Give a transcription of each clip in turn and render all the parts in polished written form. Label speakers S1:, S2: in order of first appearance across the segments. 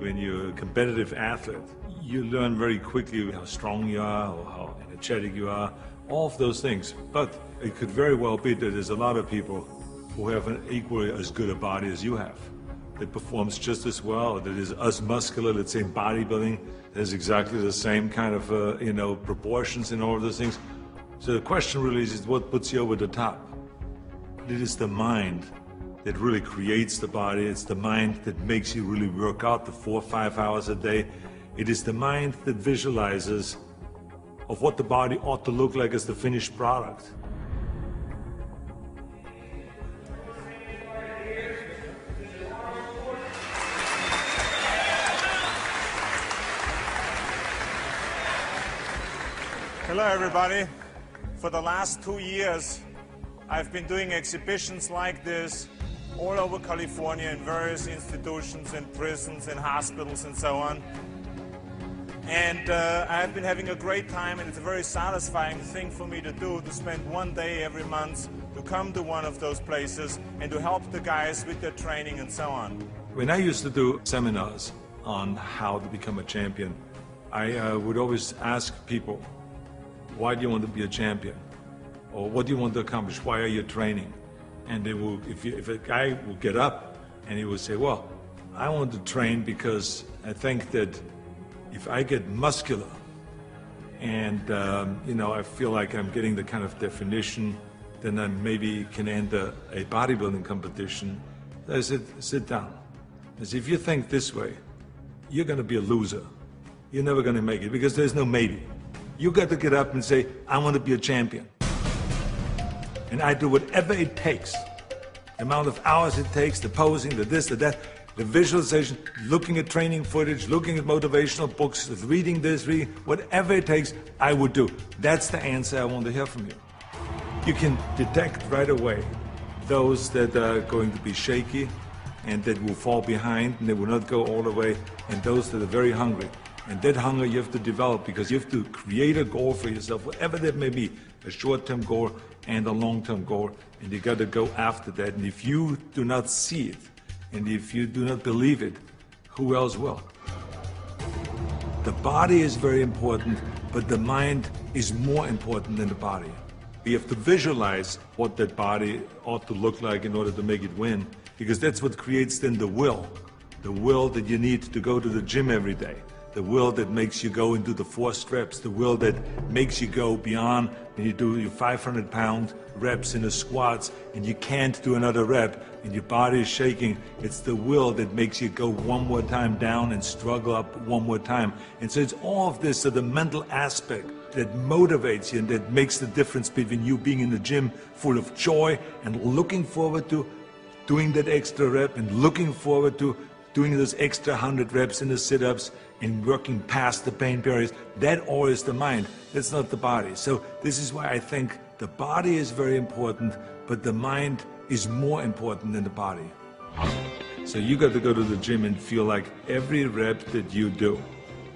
S1: when you're a competitive athlete, you learn very quickly how strong you are or how energetic you are, all of those things. But it could very well be that there's a lot of people who have an equally as good a body as you have, that performs just as well, that is as muscular, let's say in bodybuilding, has exactly the same kind of proportions and all of those things. So the question really is what puts you over the top? It is the mind that really creates the body. It's the mind that makes you really work out the 4 or 5 hours a day. It is the mind that visualizes of what the body ought to look like as the finished product.
S2: Hello everybody. For the last 2 years, I've been doing exhibitions like this all over California in various institutions and prisons and hospitals and so on. And I've been having a great time, and it's a very satisfying thing for me to do, to spend one day every month to come to one of those places and to help the guys with their training and so on.
S1: When I used to do seminars on how to become a champion, I would always ask people, why do you want to be a champion? Or what do you want to accomplish? Why are you training? And they will, if a guy will get up and he will say, well, I want to train because I think that if I get muscular and I feel like I'm getting the kind of definition, then I maybe can enter a bodybuilding competition. I said, sit down. I said, if you think this way, you're going to be a loser. You're never going to make it because there's no maybe. You got to get up and say, I want to be a champion. And I do whatever it takes. The amount of hours it takes, the posing, the this, the that, the visualization, looking at training footage, looking at motivational books, reading this, reading, whatever it takes, I would do. That's the answer I want to hear from you. You can detect right away those that are going to be shaky and that will fall behind and they will not go all the way, and those that are very hungry. And that hunger you have to develop because you have to create a goal for yourself, whatever that may be, a short-term goal and a long-term goal, and you got to go after that. And if you do not see it, and if you do not believe it, who else will? The body is very important, but the mind is more important than the body. We have to visualize what that body ought to look like in order to make it win, because that's what creates then the will that you need to go to the gym every day. The will that makes you go into the 4 reps, the will that makes you go beyond when you do your 500-pound reps in the squats and you can't do another rep and your body is shaking. It's the will that makes you go one more time down and struggle up one more time. And so it's all of this, so the mental aspect that motivates you and that makes the difference between you being in the gym full of joy and looking forward to doing that extra rep and looking forward to doing those extra 100 reps in the sit-ups and working past the pain barriers. That all is the mind. That's not the body. So this is why I think the body is very important, but the mind is more important than the body. So you got to go to the gym and feel like every rep that you do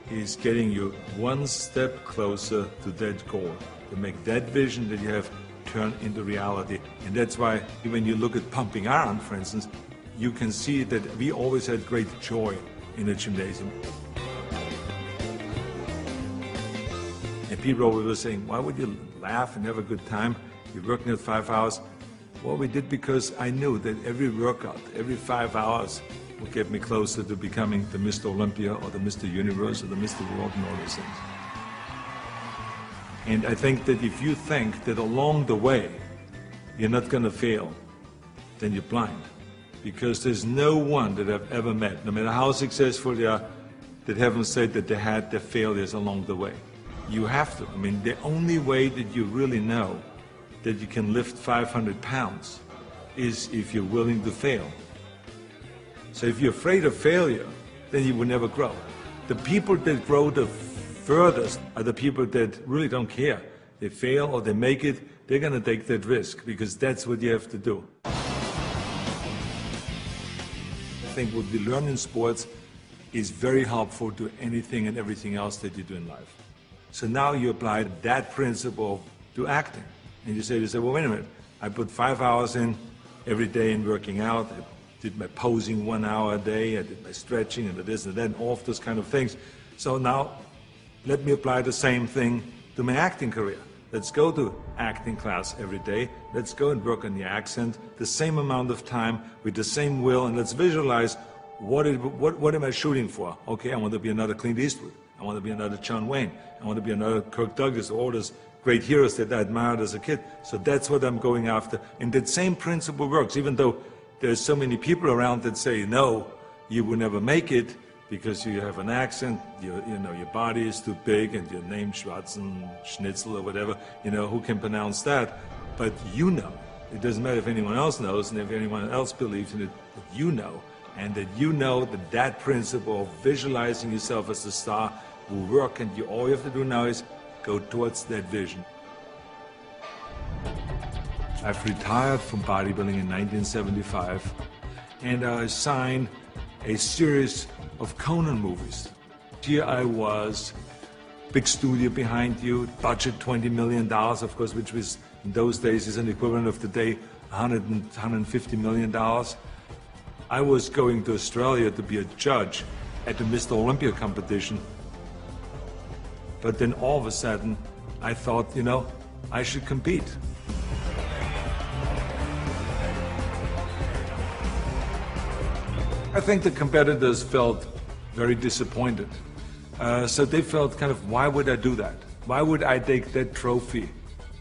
S1: is getting you one step closer to that goal, to make that vision that you have turn into reality. And that's why when you look at pumping iron, for instance, you can see that we always had great joy in the gymnasium. And people always were saying, why would you laugh and have a good time? You're working at 5 hours. Well, we did because I knew that every workout, every 5 hours would get me closer to becoming the Mr. Olympia or the Mr. Universe or the Mr. World and all these things. And I think that if you think that along the way you're not going to fail, then you're blind. Because there's no one that I've ever met, no matter how successful they are, that haven't said that they had their failures along the way. You have to. I mean, the only way that you really know that you can lift 500 pounds is if you're willing to fail. So if you're afraid of failure, then you will never grow. The people that grow the furthest are the people that really don't care. They fail or they make it, they're going to take that risk because that's what you have to do. I think what we learn in sports is very helpful to anything and everything else that you do in life. So now you apply that principle to acting. And you say, well, wait a minute, I put 5 hours in every day in working out, did my posing 1 hour a day, I did my stretching and the this and that, and all of those kind of things. So now, let me apply the same thing to my acting career. Let's go to acting class every day. Let's go and work on the accent, the same amount of time, with the same will, and let's visualize what am I shooting for? Okay, I want to be another Clint Eastwood. I want to be another John Wayne. I want to be another Kirk Douglas, all those great heroes that I admired as a kid. So that's what I'm going after. And that same principle works, even though there's so many people around that say, no, you will never make it because you have an accent, your body is too big, and your name Schwarzenegger or whatever, who can pronounce that? But you know. It doesn't matter if anyone else knows and if anyone else believes in it, but you know. And that you know that principle of visualizing yourself as a star will work, and all you have to do now is go towards that vision. I've retired from bodybuilding in 1975, and I signed a series of Conan movies. Here I was, big studio behind you, budget $20 million, of course, which was in those days is an equivalent of today, $150 million. I was going to Australia to be a judge at the Mr. Olympia competition. But then all of a sudden, I thought, I should compete. I think the competitors felt very disappointed. So they felt kind of, why would I do that? Why would I take that trophy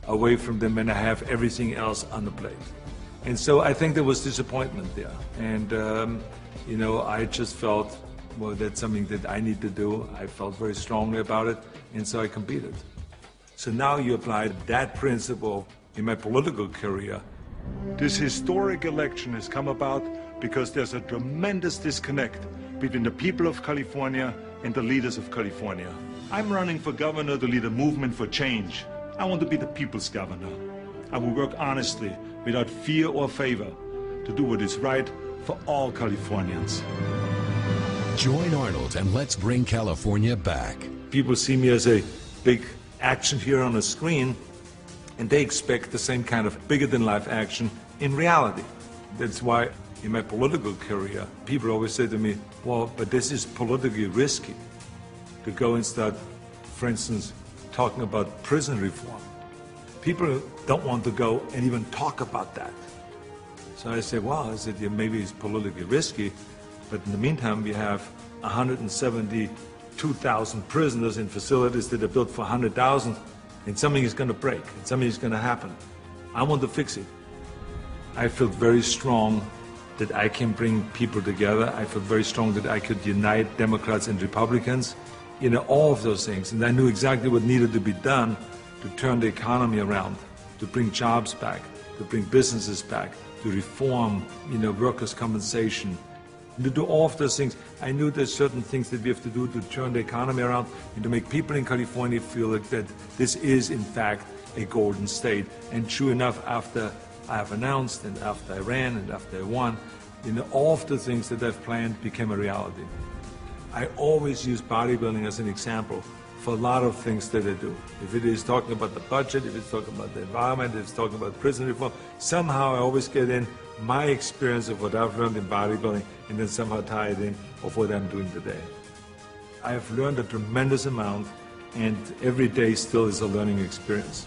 S1: away from them when I have everything else on the plate? And so I think there was disappointment there. And, I just felt, well, that's something that I need to do. I felt very strongly about it, and so I competed. So now you apply that principle in my political career. This historic election has come about because there's a tremendous disconnect between the people of California and the leaders of California. I'm running for governor to lead a movement for change. I want to be the people's governor. I will work honestly, without fear or favor, to do what is right for all Californians.
S3: Join Arnold and let's bring California back.
S1: People see me as a big action hero on a screen, and they expect the same kind of bigger-than-life action in reality. That's why in my political career, people always say to me, well, but this is politically risky to go and start, for instance, talking about prison reform. People don't want to go and even talk about that. So I say, well, maybe it's politically risky, but in the meantime, we have 172,000 prisoners in facilities that are built for 100,000, and something is going to break, and something is going to happen. I want to fix it. I feel very strong that I can bring people together. I feel very strong that I could unite Democrats and Republicans, all of those things. And I knew exactly what needed to be done to turn the economy around, to bring jobs back, to bring businesses back, to reform, workers' compensation, and to do all of those things. I knew there's certain things that we have to do to turn the economy around and to make people in California feel like that this is, in fact, a golden state. And true enough, after I have announced, and after I ran, and after I won, all of the things that I've planned became a reality. I always use bodybuilding as an example for a lot of things that I do. If it is talking about the budget, if it's talking about the environment, if it's talking about prison reform, somehow I always get in my experience of what I've learned in bodybuilding and then somehow tie it in of what I'm doing today. I have learned a tremendous amount, and every day still is a learning experience.